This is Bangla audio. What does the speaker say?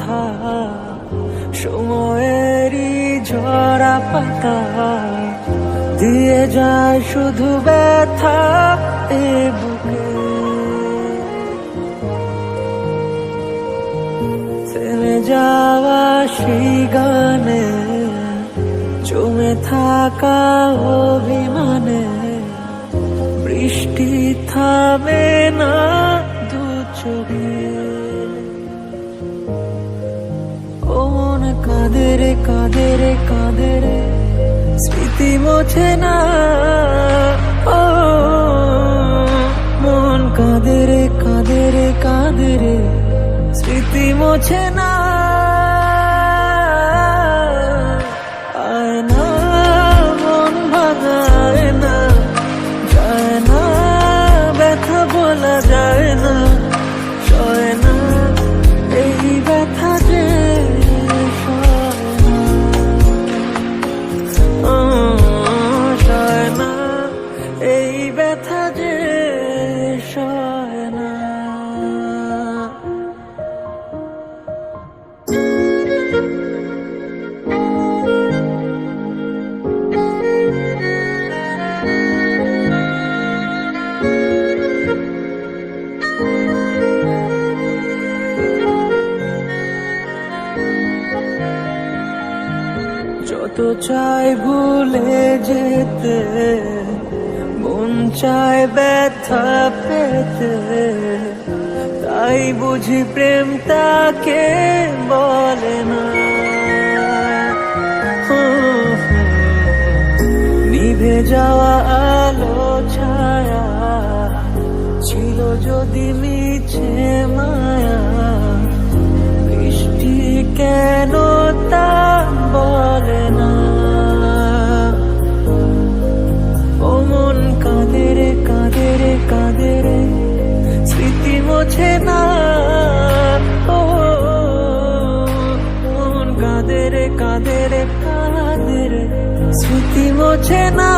কথা, সময়েরই ঝরা পাতা দিয়ে যায় শুধু ব্যথা এ বুকে। থেমে যাওয়া সেই গানে, জমে থাকা অভিমানে, বৃষ্টি থামে না দু চোখে। ও মন কাঁদে রে কাঁদে রে কাঁদে রে, স্মৃতি মোছে না। ও মন কাঁদে রে কাঁদে রে কাঁদে রে, স্মৃতি মোছে না। আয় না মন ভাঙায় না, যায় না ব্যথা বলা যায় না, সয় না এই ব্যথা যে সয় না, সয় না এই ব্যথা যে সয় না। যত চাই ভুলে যেতে, মন চায় ব্যথা পেতে, তাই বুঝি প্রেম তাকে বলে না। নিভে যাওয়া আলো ছায়া ছিল যদি মিছে মায়া, বৃষ্টি কেন তা বলে না। ও মন কাঁদে রে কাঁদে রে কাঁদে রে, স্মৃতি মোছে না। ও মন কাঁদে রে কাঁদে রে কাঁদে রে, স্মৃতি মোছে না।